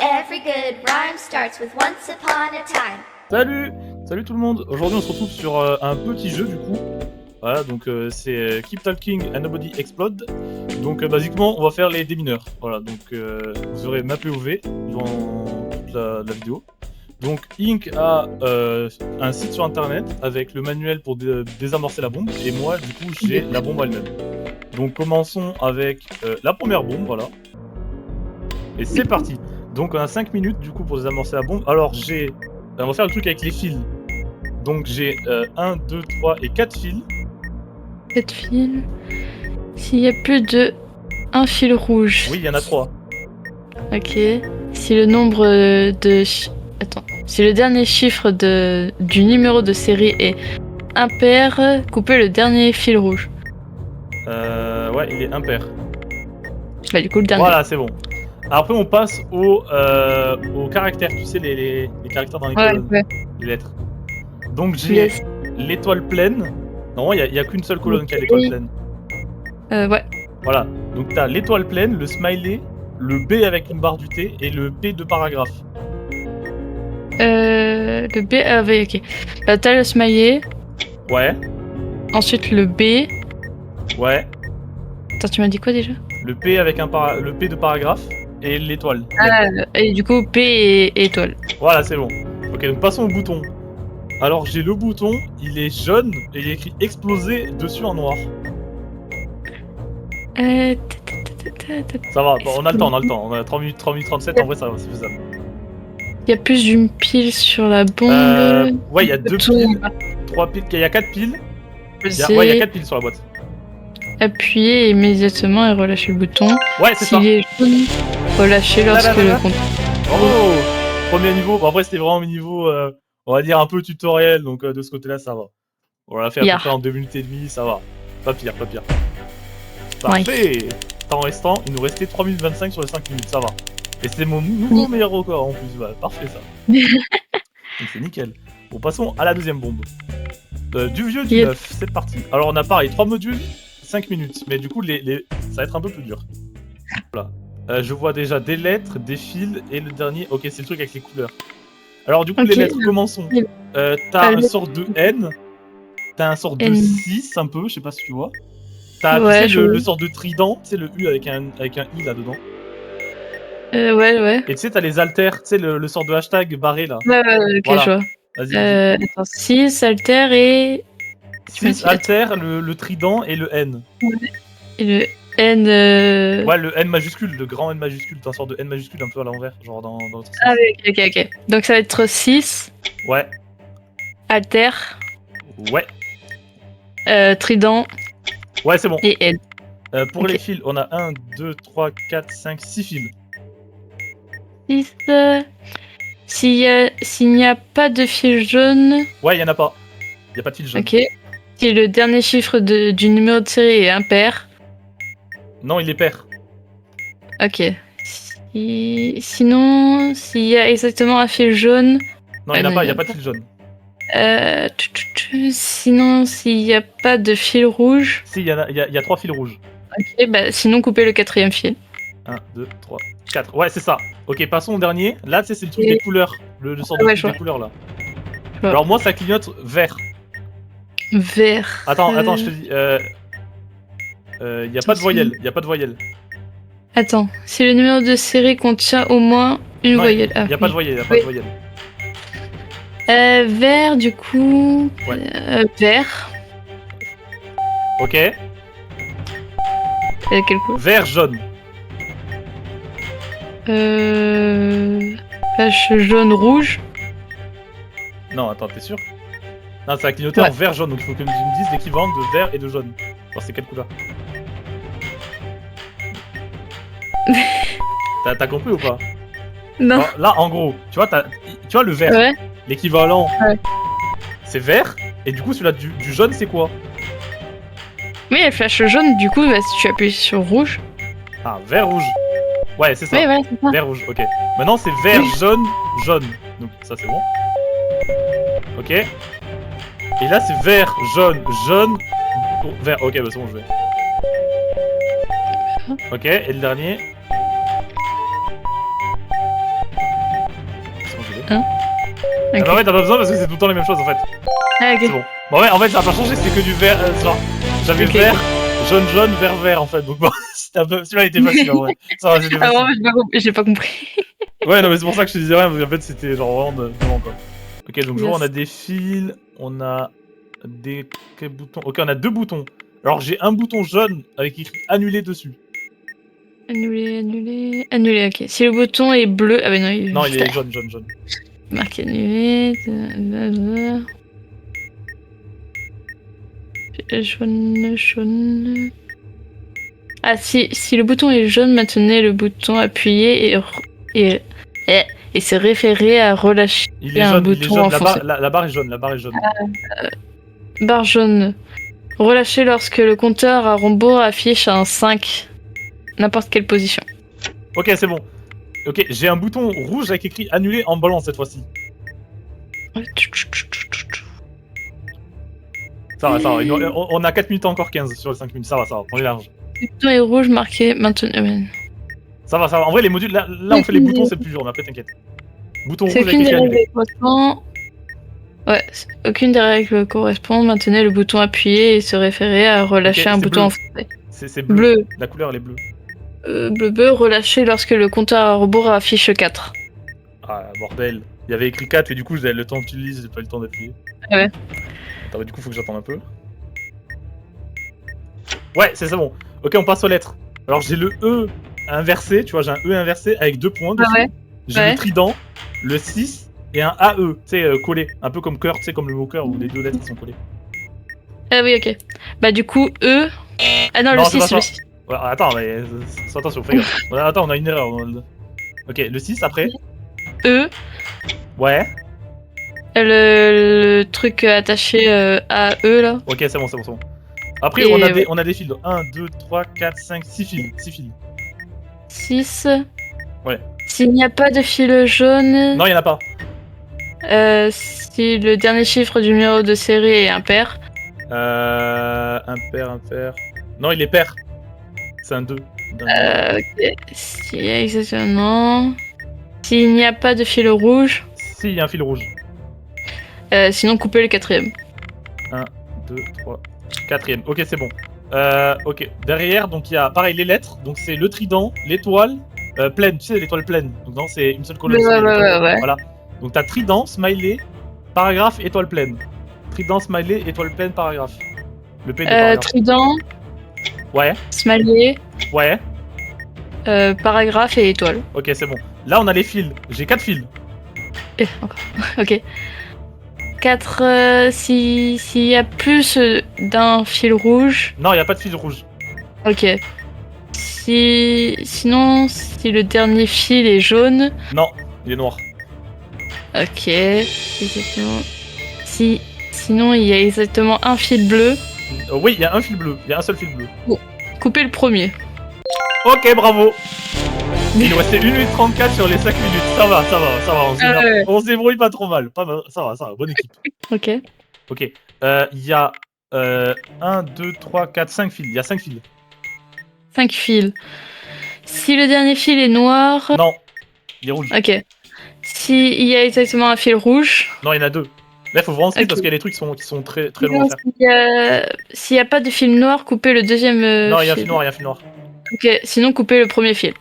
Every good rhyme starts with once upon a time. Salut! Salut tout le monde! Aujourd'hui on se retrouve sur un petit jeu du coup. Voilà, donc c'est Keep Talking and Nobody Explode. Donc basiquement on va faire les démineurs. Voilà, donc vous aurez ma POV durant toute la vidéo. Donc Ink a un site sur internet avec le manuel pour désamorcer la bombe. Et moi du coup j'ai la bombe elle-même. Donc commençons avec la première bombe, voilà. Et c'est parti! Donc on a 5 minutes du coup pour désamorcer la bombe. Alors on va faire le truc avec les fils. Donc j'ai 1, 2, 3 et 4 fils. 4 fils. S'il y a plus de un fil rouge. Oui, il y en a 3. Ok. Si le nombre de... Si le dernier chiffre du numéro de série est impair, coupez le dernier fil rouge. Ouais, il est impair. Bah du coup le dernier. Voilà, c'est bon. Après on passe aux caractères, tu sais, les caractères dans les colonnes, ouais. les lettres. Donc j'ai l'étoile pleine. Non, il y a qu'une seule colonne qui a l'étoile pleine. Ouais. Voilà, donc t'as l'étoile pleine, le smiley, le B avec une barre du T et le P de paragraphe. Le B, oui, ok. Bah, t'as le smiley. Ouais. Ensuite le B. Ouais. Attends, tu m'as dit quoi déjà? Le P avec le P de paragraphe et l'étoile. Et du coup P et étoile. Voilà, c'est bon. Ok, donc passons au bouton. Alors j'ai le bouton, il est jaune et il est écrit exploser dessus en noir. Ça va, bon, on a le temps. On a 3 minutes 37, en vrai ça va, c'est faisable. Il y a plus d'une pile sur la bombe. Ouais, il y a 2 piles, 3 piles, il y a 4 piles. Ouais, il y a 4 piles sur la boîte. Appuyez immédiatement et relâchez le bouton. Ouais, c'est ça. S'il est jaune, relâchez lorsque le compte. Oh, premier niveau. Bon, après, c'était vraiment un niveau, on va dire un peu tutoriel, donc de ce côté-là, ça va. On l'a fait à peu près en 2 minutes et demie, ça va. Pas pire. Parfait. Temps restant, il nous restait 3 minutes 25 sur les 5 minutes, ça va. Et c'est mon nouveau meilleur record en plus, voilà, parfait ça. Donc c'est nickel. Bon, passons à la deuxième bombe. Du vieux, du neuf, c'est parti. Alors on a pareil, 3 modules, 5 minutes, mais du coup ça va être un peu plus dur. Voilà. Je vois déjà des lettres, des fils, et le dernier, ok, c'est le truc avec les couleurs. Alors du coup, les lettres, commençons. T'as une sorte de N, t'as un sorte de 6, un peu, je sais pas si tu vois. T'as le sort de trident, tu sais, le U avec un I là-dedans. Ouais. Et tu sais, t'as les alters, tu sais, le sort de hashtag barré là. Ouais, ok, voilà. je vois. Vas-y. Attends, 6 alter et... 6 alter, le trident et le N. Et le N... Ouais, le N majuscule, le grand N majuscule, t'as un sort de N majuscule un peu à l'envers, genre dans l'autre sens. Ah oui, ok. Donc ça va être 6. Ouais. Alter. Ouais. Trident. Ouais, c'est bon. Et N. Pour les fils, on a 1, 2, 3, 4, 5, 6 fils. 6. S'il n'y a pas de fil jaune... Ouais, il y en a pas. Il y a pas de fil jaune. Ok. Si le dernier chiffre du numéro de série est impair... Non, il est pair. Ok. Sinon, s'il y a exactement un fil jaune... Non, il n'y a pas de fil jaune. Sinon, s'il n'y a pas de fil rouge... Si, il y a 3 fils rouges. Ok, bah sinon coupez le 4e fil. 1, 2, 3, 4. Ouais, c'est ça. Ok, passons au dernier. Là, tu sais, c'est le truc des couleurs. Le sort de truc des couleurs, là. Alors moi, ça clignote vert. Vert. Attends, je te dis... il n'y a pas de voyelle. Attends, si le numéro de série contient au moins une voyelle. Il n'y a pas de voyelle, Vert, du coup... Ouais. Vert. Ok. Quel coup? Vert, jaune. Flash jaune, rouge. Non, attends, t'es sûr? Non, ça a clignoté en vert, jaune, donc il faut que tu me dises l'équivalent de vert et de jaune. Alors, c'est quelle couleur? T'as compris ou pas? Non. Alors, là, en gros, tu vois le vert. Ouais. L'équivalent, c'est vert, et du coup, celui-là du jaune, c'est quoi? Oui, elle flash jaune, du coup, bah, si tu appuies sur rouge. Ah, vert, rouge. Ouais, c'est ça. Oui, ouais, c'est ça. Vert, rouge, ok. Maintenant, c'est vert, jaune, jaune. Donc, ça, c'est bon. Ok. Et là, c'est vert, jaune, jaune, vert. Ok, bah c'est bon, je vais. Ok, et le dernier. Hein? Ah Ok. bah ouais, t'as pas besoin parce que c'est tout le temps les mêmes choses en fait. Ah, C'est ok. bon. Bon ouais, en fait ça a pas changé, c'était que du vert. Genre, j'avais Ok. vert, jaune, vert en fait. Donc bon, c'était un peu... celui-là était facile en vrai. Ça va, c'était Ah, facile. vraiment, j'ai pas compris. Ouais, non mais c'est pour ça que je te disais rien, parce qu'en fait c'était genre vraiment devant quoi. Ok, donc je vois Yes. on a des fils, on a des... Quels boutons? Ok, on a 2 boutons. Alors j'ai un bouton jaune avec écrit annuler dessus. Annuler, ok. Si le bouton est bleu. Ah, bah non, Non, il est jaune. Marqué annuler. Jaune. Ah, si le bouton est jaune, maintenez le bouton appuyé et, et se référer à relâcher Il est un jaune, bouton enfoncé. la barre est jaune, la barre est jaune. Barre jaune. Relâchez lorsque le compteur à rebours affiche un 5. N'importe quelle position. Ok, c'est bon. Ok, j'ai un bouton rouge avec écrit annuler en balance cette fois-ci. Ça va, on a 4 minutes encore 15 sur les 5 minutes, ça va, on est large. Le bouton est rouge marqué maintenant. Ça va, en vrai les modules, là on fait les boutons c'est plus dur, mais après t'inquiète. Bouton rouge C'est avec aucune des écrit règles annuler. correspond. Ouais, aucune des règles correspond. Maintenez le bouton appuyé et se référer à relâcher Ok, un c'est bouton bleu. enfoncé. C'est bleu. Bleu. La couleur elle est bleue. Bleu, relâché lorsque le compteur à rebours affiche 4. Ah bordel. Il y avait écrit 4 et du coup j'avais le temps que tu le lises, j'ai pas eu le temps d'appuyer. Ah ouais. Attends, mais du coup faut que j'attende un peu. Ouais, c'est ça bon. Ok, on passe aux lettres. Alors j'ai le E inversé, tu vois, j'ai un E inversé avec 2 points dessus. Ah ouais. J'ai Ouais. le trident, le 6 et un AE, tu sais, collé. Un peu comme cœur, tu sais, comme le mot cœur où les 2 lettres sont collées. Ah oui, ok. Bah du coup, E... Ah non, Non, le c'est pas 6, le ça. 6. Ouais, attends, mais attention, fais gaffe. Ouais, attends, on a une erreur. Ok, le 6 après. E, Ouais. le truc attaché à E là. Ok, c'est bon. Après, Et on a des fils. 1, 2, 3, 4, 5, 6 fils. 6 fils. 6. Ouais. S'il n'y a pas de fil jaune, Non, il y en a pas. si le dernier chiffre du numéro de série est impair, Impair. Non, il est pair. C'est un 2. ok. Si, exactement. S'il n'y a pas de fil rouge, Si, il y a un fil rouge. sinon coupez le 4ème. 1, 2, 3, 4ème. Ok, c'est bon. Ok, derrière, donc il y a pareil les lettres. Donc c'est le trident, l'étoile, pleine. Tu sais, l'étoile pleine. Donc non, c'est une seule colonne. Ouais, c'est l'étoile ouais, pleine. ouais. Voilà. Donc t'as trident, smiley, paragraphe, étoile pleine. Trident, smiley, étoile pleine, paragraphe. Le P de paragraphe. Trident, Ouais, smiley, ouais. paragraphe et étoile. Ok, c'est bon. Là, on a les fils. J'ai 4 fils. Encore. Ok. 4, s'il y a plus d'un fil rouge. Non, il n'y a pas de fil rouge. Ok. Sinon, si le dernier fil est jaune. Non, il est noir. Ok. Exactement. Sinon, il y a exactement un fil bleu. Oui, il y a un fil bleu. Il y a un seul fil bleu. Coupez le premier. Ok, bravo. Il nous restait 1 minute 34 sur les 5 minutes. Ça va. Ouais. On se débrouille pas trop mal. Pas mal. Ça va. Bonne équipe. Ok. Ok. Il y a 1, 2, 3, 4, 5 fils. Il y a 5 fils. 5 fils. Si le dernier fil est noir. Non, il est rouge. Ok. S'il y a exactement un fil rouge. Non, il y en a 2. Là, il faut vraiment se Ok. parce qu'il y a des trucs qui sont très longs à faire. S'il n'y a pas de fil noir, coupez le deuxième Non, il y a un fil. fil noir. Ok, sinon coupez le premier fil.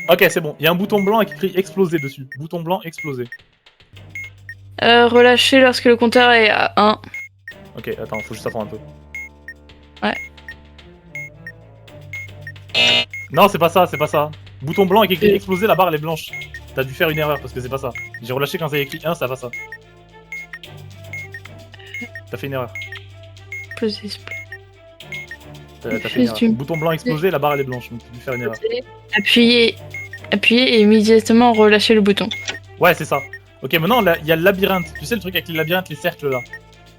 Ok, c'est bon. Il y a un bouton blanc avec écrit exploser dessus. Bouton blanc exploser. Relâchez lorsque le compteur est à 1. Ok, attends, faut juste attendre un peu. Ouais. Non, c'est pas ça. Bouton blanc avec écrit exploser, la barre elle est blanche. T'as dû faire une erreur parce que c'est pas ça. J'ai relâché quand ça a écrit 1, ça va ça. T'as fait une erreur. T'as fait une erreur. Bouton blanc explosé, la barre elle est blanche, donc t'as dû faire une erreur. Appuyez et immédiatement relâchez le bouton. Ouais, c'est ça. Ok, maintenant il y a le labyrinthe. Tu sais le truc avec les labyrinthes, les cercles là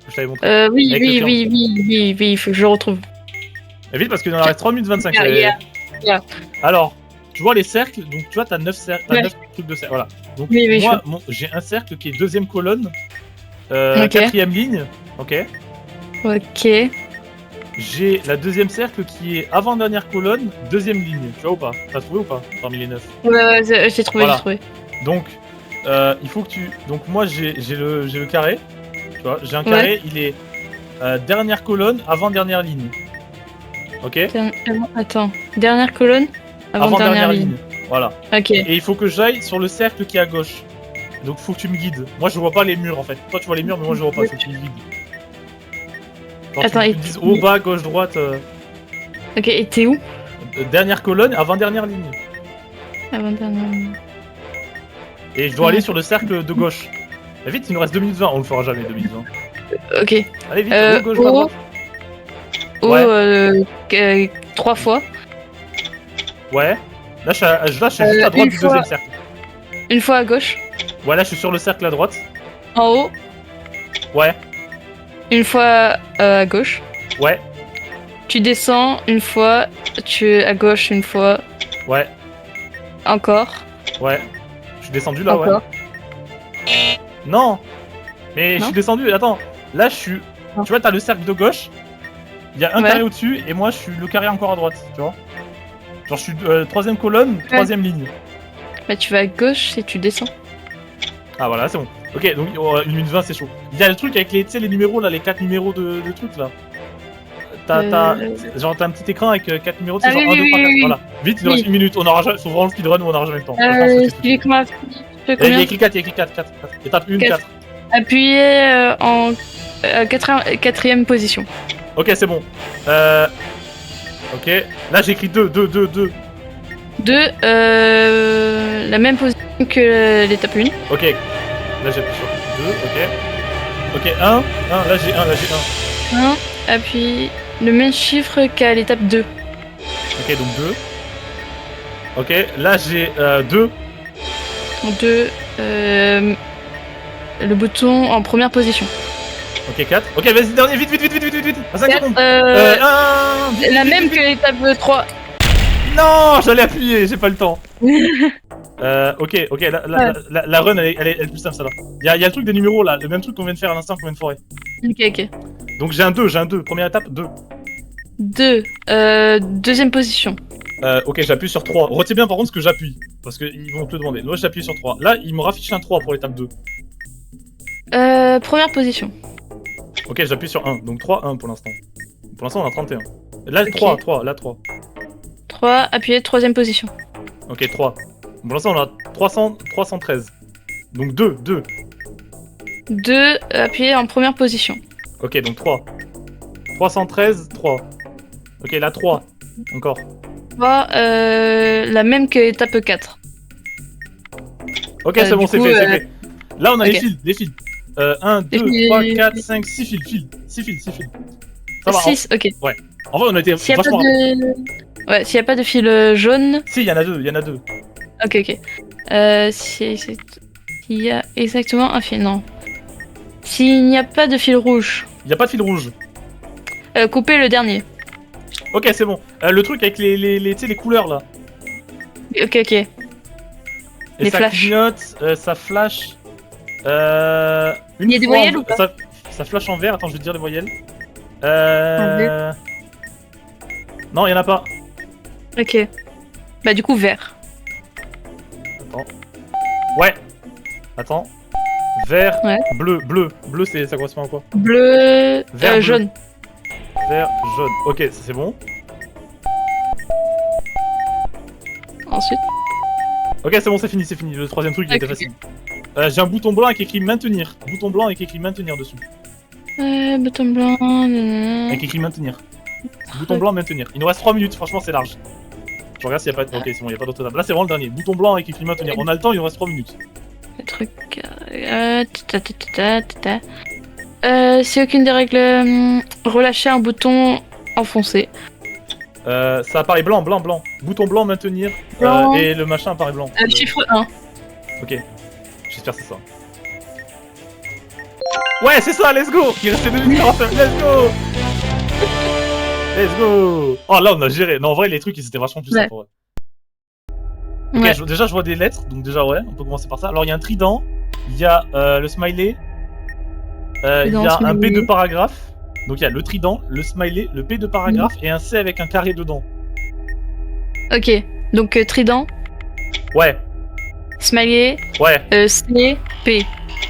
que je t'avais montré. Oui, Avec le il faut que je le retrouve. Et vite parce qu'il en reste 3 minutes 25. Yeah. Alors, tu vois les cercles, donc tu vois t'as 9 Ouais. trucs de cercle. Voilà. Donc Oui, moi, j'ai un cercle qui est deuxième colonne, quatrième ligne. Ok. Ok. J'ai la deuxième cercle qui est avant-dernière colonne, deuxième ligne. Tu vois ou pas? T'as trouvé ou pas? Parmi les 9. Ouais, j'ai trouvé, Voilà. j'ai trouvé. Donc, il faut que tu... Donc moi j'ai le carré, tu vois, j'ai un carré, il est dernière colonne, avant-dernière ligne. Ok. Attends, dernière colonne, avant-dernière ligne. Voilà. Ok. Et il faut que j'aille sur le cercle qui est à gauche. Donc faut que tu me guides. Moi je vois pas les murs en fait. Toi tu vois les murs mais moi je vois pas, faut que tu me guides. Genre, Attends, tu me dises haut, bas, gauche, droite. Ok, et t'es où? Dernière colonne, avant-dernière ligne. Avant-dernière ligne. Et je dois aller sur le cercle de gauche. Mais vite, il nous reste 2 minutes 20, on le fera jamais 2 minutes 20. Ok. Allez vite, haut, gauche, bas, droite. Ouais. 3 fois. Ouais. Là je suis juste à droite du deuxième cercle. Une fois à gauche. Ouais, là je suis sur le cercle à droite. En haut. Ouais. Une fois à gauche. Ouais. Tu descends une fois. Tu es à gauche une fois. Ouais. Encore. Ouais. Je suis descendu là, Encore. ouais. Non. Mais je suis descendu, attends. Là je suis... Non. Tu vois, t'as le cercle de gauche. Il y a un Ouais. carré au-dessus et moi je suis le carré encore à droite, tu vois. Genre je suis troisième colonne, troisième ligne. Bah tu vas à gauche et tu descends. Ah voilà, c'est bon. Ok, donc 1 minute 20 c'est chaud. Il y a le truc avec les, tu sais, les numéros là, les 4 numéros de trucs là. Genre t'as un petit écran avec 4 numéros, tu sais, genre 1, 2, 3, 4, voilà. Vite, il nous reste 1 minute, on aura jamais, faut vraiment le speedrun ou on aura jamais le temps. Celui que m'a fait Il y a combien? écrit 4, il y a écrit 4. Étape 1, 4. Appuyez en quatrième position. Ok, c'est bon. Ok, là j'ai écrit 2. 2, la même position que l'étape 1. Ok, là j'appuie sur 2, ok. Ok, 1, là j'ai 1. 1, appuie le même chiffre qu'à l'étape 2. Ok, donc 2. Ok, là j'ai 2. 2, le bouton en première position. Ok, 4. Ok, vas-y, dernier, vite. À 5 secondes. 1, vite, La vite, même vite, que l'étape 3. Non, j'allais appuyer, j'ai pas le temps. Ok, la run elle est plus simple, ça là. Il y a le truc des numéros là, le même truc qu'on vient de faire à l'instant qu'on vient de forer. Ok. Donc j'ai un 2, première étape, 2. 2, deuxième position. Ok, j'appuie sur 3. Retiens bien par contre ce que j'appuie, parce qu'ils vont te le demander. Moi j'appuie sur 3. Là, il me raffiche un 3 pour l'étape 2. Première position. Ok, j'appuie sur 1, donc 3, 1 pour l'instant. Pour l'instant on a 31. Là, 3, là 3. 3, appuyez troisième position. Ok, 3. Pour l'instant on a 313. Donc 2. 2, appuyez en première position. Ok, donc 3. 313, 3. Ok, là 3. Encore. 3, la même que étape 4. Ok, c'est bon, du c'est coup, fait. Là on a ok. les fils. 1, 2, 3, 4, 5, 6 fils. 6 fils. Ça va. 6, ok. En vrai, on a été S'il n'y a, vachement... ouais, s'il y a pas de fil jaune. Si, il y en a 2. Ok. S'il y a exactement un fil, non. S'il n'y a pas de fil rouge, Il n'y a pas de fil rouge. coupez le dernier. Ok, c'est bon. Le truc avec tu sais, les couleurs là. Ok. Et Les ça flashs. clignote, ça flash. Il y a des voyelles ou pas? Ça flash en vert. Attends, je vais te dire les voyelles. vert. Non, il y en a pas. Ok. Bah du coup vert. Attends. Ouais. Attends. Vert, Ouais. bleu. Bleu, ça correspond à quoi? Bleu, Vert, bleu. jaune. Vert, jaune. Ok, ça c'est bon. Ensuite. Ok, c'est bon, c'est fini. Le troisième truc, il était Ok. facile. J'ai un bouton blanc avec écrit maintenir. Bouton blanc avec écrit maintenir dessus. Bouton blanc. nanana. Avec écrit maintenir. Bouton blanc, maintenir. Il nous reste 3 minutes, franchement, c'est large. Je regarde s'il y a pas. Ok, c'est bon, il y a pas d'autre table. Là, c'est vraiment le dernier. Bouton blanc avec écrit maintenir. On a le temps, il nous reste 3 minutes. Le truc. Si aucune des règles. Relâchez un bouton enfoncé. Ça apparaît blanc. Bouton blanc, maintenir. Blanc. Et le machin apparaît blanc. Chiffre 1. Ok. J'espère que c'est ça. Ouais, c'est ça, let's go! Il restait 2 minutes 49, let's go! Oh, là, on a géré. Non, en vrai, les trucs, ils étaient vachement plus Ouais. simples. Ok, Ouais. déjà, je vois des lettres, donc déjà, ouais, on peut commencer par ça. Alors, il y a un trident, il y a le smiley, il y a un P de paragraphe. Donc, il y a le trident, le smiley, le P de paragraphe et un C avec un carré dedans. Ok. Donc trident. Ouais. Smiley, Ouais. C, P.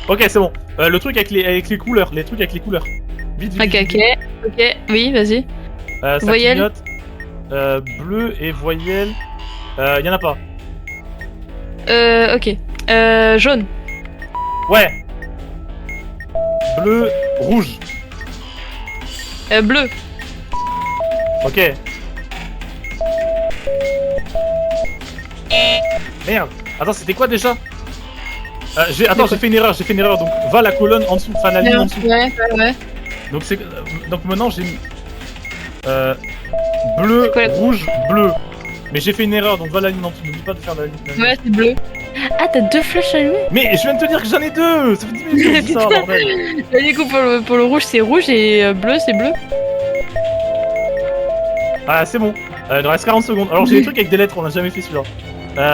Ok, c'est bon. Le truc avec les couleurs. Les trucs avec les couleurs. Vite, vite. Ok, vite, ok. Ok, oui, vas-y. Ça Voyelle. clignote. Bleu et voyelle. Y en a pas. Ok. Jaune. Ouais. Bleu, rouge. Bleu. Ok. Merde. Attends, c'était quoi déjà? Attends, j'ai fait une erreur. Donc, va la colonne en dessous, enfin la ligne en dessous. Ouais. Donc maintenant j'ai mis bleu, C'est quoi la- rouge, bleu. Mais j'ai fait une erreur, donc va la ligne en dessous. N'oublie pas de faire la ligne. Ouais, c'est bleu. Ah, t'as 2 flèches allumées? Mais je viens de te dire que j'en ai deux. Ça fait 10 minutes que je dis ça, bordel. Bah, du coup, pour le rouge, c'est rouge et bleu, c'est bleu. Ah, c'est bon. Il nous reste 40 secondes. Alors j'ai des trucs avec des lettres, on a jamais fait celui-là.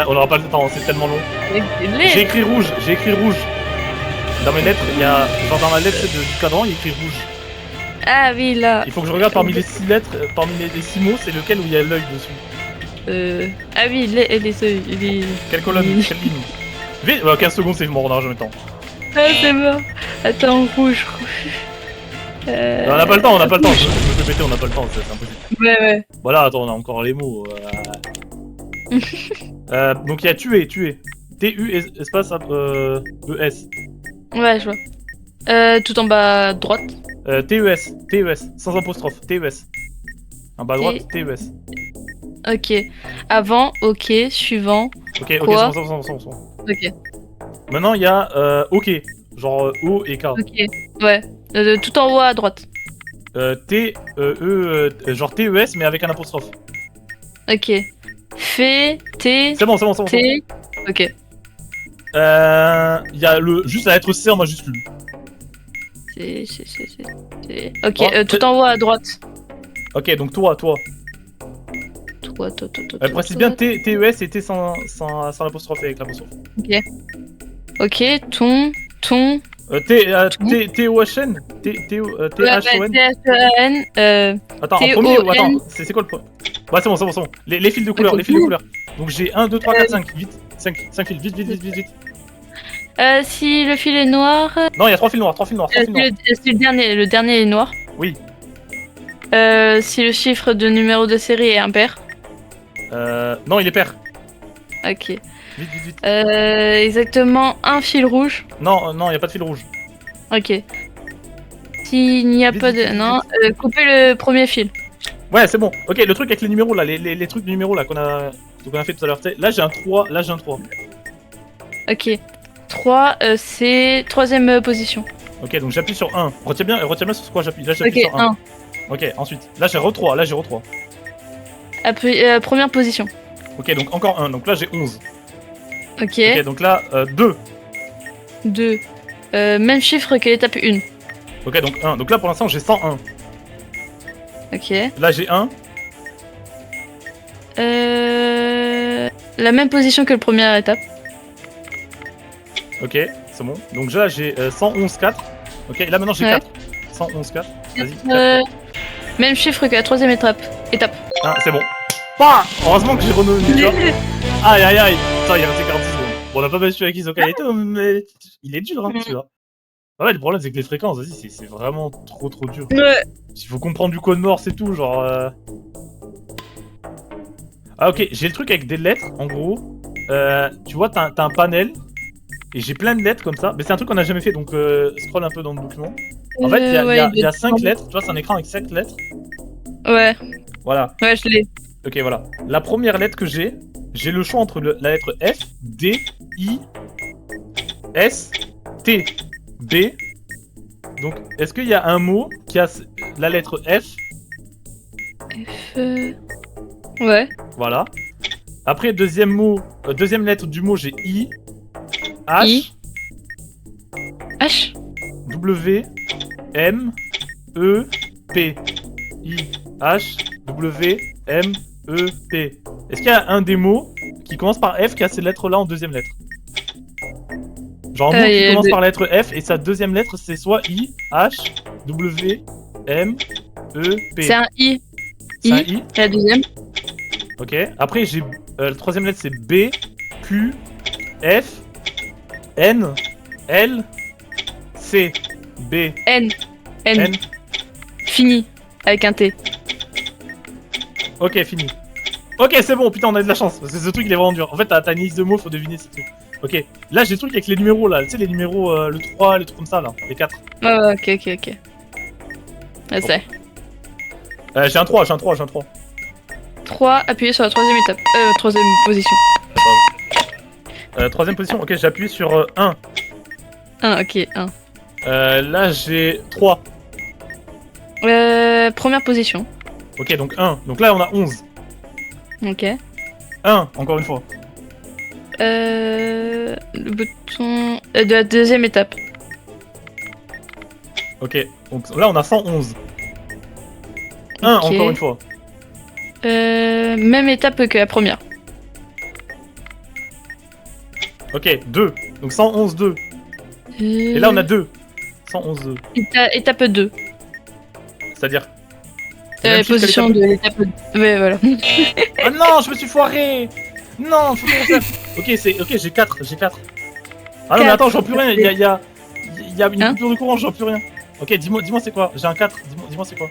On aura pas le temps, c'est tellement long. Avec des J'ai lettres. écrit rouge. Dans mes lettres, il y a. Genre dans la lettre du cadran, il y a écrit rouge. Ah oui, là. Il faut que je regarde parmi les 6 lettres, parmi les 6 mots, c'est lequel où il y a l'œil dessus. Ah oui, les... Quelle colonne, quelle ligne? Vite, 15 secondes, c'est mort, on a jamais le temps. Ah, c'est mort. Attends, rouge. On n'a pas le temps, Je me fais péter, on n'a pas le temps, c'est impossible. Ouais. Voilà, attends, on a encore les mots. Donc il y a tuer. T-U espace E-S. Ouais, je vois. Tout en bas à droite. T-E-S, sans apostrophe, T-E-S. En bas à droite, T-E-S. Ok. Avant, ok. Suivant. Ok, Quoi? c'est bon. Ok. Maintenant il y a OK, genre O et K. Ok. Ouais. Tout en haut à droite. Genre T-E-S mais avec un apostrophe. Ok. Fait, T, C'est bon. T. Ok. Il y a juste la lettre C en majuscule. Ok, Oh, tout en haut à droite. Ok, donc toi. Toi. Précise bien T-E-S et T sans l'apostrophe et avec l'apostrophe. Ok, ton. T-O-H-N T-H-O-N T-H-E-N. Attends, en T-O-N. premier ou attends, c'est quoi le premier? Ouais, c'est bon. Les fils de couleur, Donc j'ai 1, 2, 3, 4, 5, vite. 5 fils, vite. Si le fil est noir. Non, il y a 3 fils noirs. Si le dernier est noir. Oui. Si le chiffre de numéro de série est impair. Non, il est pair. Ok. Vite. Exactement un fil rouge. Non, il y a pas de fil rouge. Ok. S'il n'y a Vite, pas de... vite. Non, coupez le premier fil. Ouais, c'est bon. Ok, le truc avec les numéros là, les trucs de numéros là qu'on a fait tout à l'heure. Là, j'ai un 3, Ok. 3, c'est troisième position. Ok, donc j'appuie sur 1. Retiens bien sur quoi j'appuie. Là, j'appuie Ok, sur 1. 1. Ok, ensuite. Là, j'ai re 3. Première position. Ok, donc encore 1. Donc là, j'ai 11. Ok. Ok, donc là, 2. 2. Même chiffre que l'étape 1. Ok, donc 1. Donc là, pour l'instant, j'ai 101. Ok. Là, j'ai 1. La même position que la première étape. Ok, c'est bon. Donc là, j'ai 111,4. Ok, et là, maintenant, j'ai Ouais. 4. 111,4. Vas-y. Même chiffre que la troisième étape. Ah, c'est bon. Bah, heureusement que j'ai renommé, tu vois. Aïe. Putain, il restait 46 secondes. Bon, on a pas battu avec Isokaito, mais il est dur, hein, celui-là. Ah ouais, le problème, c'est que les fréquences, vas-y, c'est vraiment trop dur. Ouais. Il faut comprendre du code Morse et tout, genre... Ah, ok, j'ai le truc avec des lettres, en gros. Tu vois, t'as un panel, et j'ai plein de lettres comme ça. Mais c'est un truc qu'on a jamais fait, donc scroll un peu dans le document. En fait, il y a 5 lettres, tu vois, c'est un écran avec 5 lettres. Ouais. Voilà. Ouais, je l'ai. Ok, voilà. La première lettre que j'ai le choix entre la lettre F, D, I, S, T, B. Donc, est-ce qu'il y a un mot qui a la lettre F? Ouais. Voilà. Après, deuxième lettre du mot, j'ai I, H, I. H. W, M, E, P. I, H, W, M, E, P. Est-ce qu'il y a un des mots qui commence par F qui a ces lettres-là en deuxième lettre? Genre un mot qui commence par la lettre F et sa deuxième lettre c'est soit I, H, W, M, E, P. C'est un I. C'est un I. La deuxième. Ok. Après j'ai la troisième lettre c'est B, Q, F, N, L, C, B, N. N. N. Fini. Avec un T. Ok, fini. Ok, c'est bon, putain, on a de la chance. Parce que ce truc, il est vraiment dur. En fait, t'as une liste de mots, faut deviner ces trucs. Ok, là, j'ai des trucs avec les numéros, là. Tu sais, les numéros, le 3, les trucs comme ça, là. Les 4. Oh, ok. Je sais. J'ai un 3. 3, appuyez sur la troisième étape. Troisième position. Troisième position, ok, j'ai appuyé sur 1. 1, ok, 1. Là, j'ai 3. Première position. Ok, donc 1. Donc là, on a 11. Ok. 1, encore une fois. Le bouton de la deuxième étape. Ok, donc là, on a 111. 1, Ok. encore une fois. Même étape que la première. Ok, 2. Donc 111, 2. Et là, on a 2. 111, 2. Étape 2. C'est-à-dire c'est le même chiffre que Position l'étape de l'étape 2. Ouais, voilà. Ah non, je me suis foiré. Non, faut qu'on fasse. Ok, j'ai 4. Ah non, mais attends, j'en peux plus rien. Il y a une Hein coupure de courant, j'en peux plus rien. Ok, dis-moi c'est quoi. J'ai un 4. Dis-moi c'est quoi.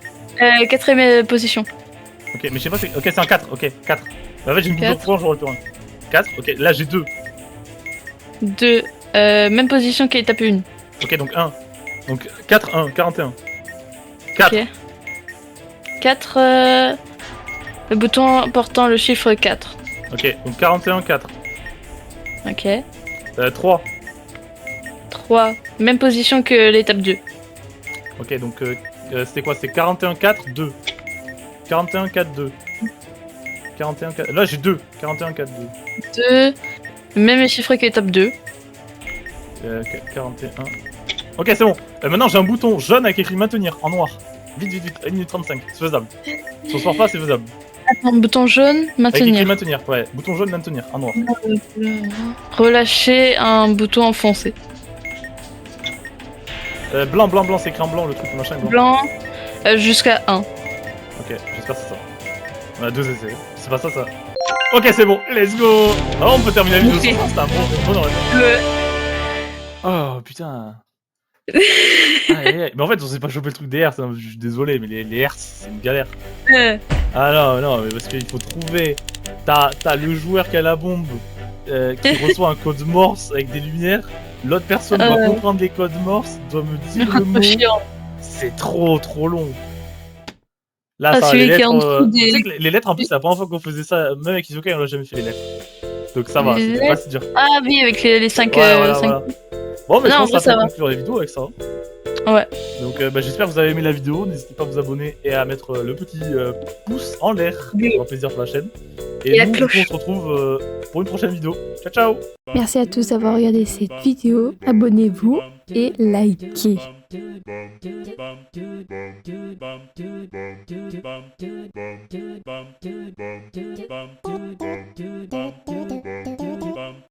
Quatrième position. Ok, mais je sais pas c'est. Ok, c'est un 4. Ok, 4. En fait, j'ai une coupure de 4. courant, j'aurais plus rien. 4. Ok, là j'ai 2. 2. Même position qu'étape 1. Ok, donc 1. Donc 4, 1, 41. 4. Ok. 4. Le bouton portant le chiffre 4. Ok, donc 41, 4. Ok. 3. 3. Même position que l'étape 2. Ok, donc c'était quoi? C'est 41, 4, 2. 41, 4, 2. 41, 4. Là j'ai 2. 41, 4, 2. 2. Même chiffre que l'étape 2. 41. Ok, c'est bon. Maintenant j'ai un bouton jaune avec écrit maintenir en noir. Vite. 1 minute 35. C'est faisable. Si on se foire pas, c'est faisable. Attends, bouton jaune, Avec écrit maintenir. maintenir. Ouais, bouton jaune maintenir en noir. Relâcher un bouton enfoncé. Blanc, c'est écrit en blanc le truc, machin blanc. Blanc. Jusqu'à 1. Ok, j'espère que c'est ça. On a 2 essais. C'est pas ça. Ok, c'est bon. Let's go. Alors on peut terminer la vidéo. Ok. C'était un bon Le... Oh putain. Mais en fait, on s'est pas chopé le truc des hertz, hein. Je suis désolé, mais les hertz, c'est une galère. Ah non, mais parce qu'il faut trouver. T'as le joueur qui a la bombe qui reçoit un code morse avec des lumières. L'autre personne doit comprendre les codes morse, doit me dire le mot. chiant. C'est trop long. Là, Ah, ça, les celui qui est lettres. en dessous des- Tu sais que les lettres, en plus, c'est la première fois qu'on faisait ça. Même avec Isokai, on l'a jamais fait les lettres. Donc ça va, Les c'était pas si dur. Ah oui, avec les 5... Voilà. Bon, mais Non, je en pense vrai, que ça ça va va. conclure les vidéos avec ça. Ouais. Donc j'espère que vous avez aimé la vidéo, n'hésitez pas à vous abonner et à mettre le petit pouce en l'air, Oui. ça fera plaisir pour la chaîne. Et la nous, cloche. on se retrouve pour une prochaine vidéo. Ciao. Merci à tous d'avoir regardé cette vidéo. Abonnez-vous et likez. Bum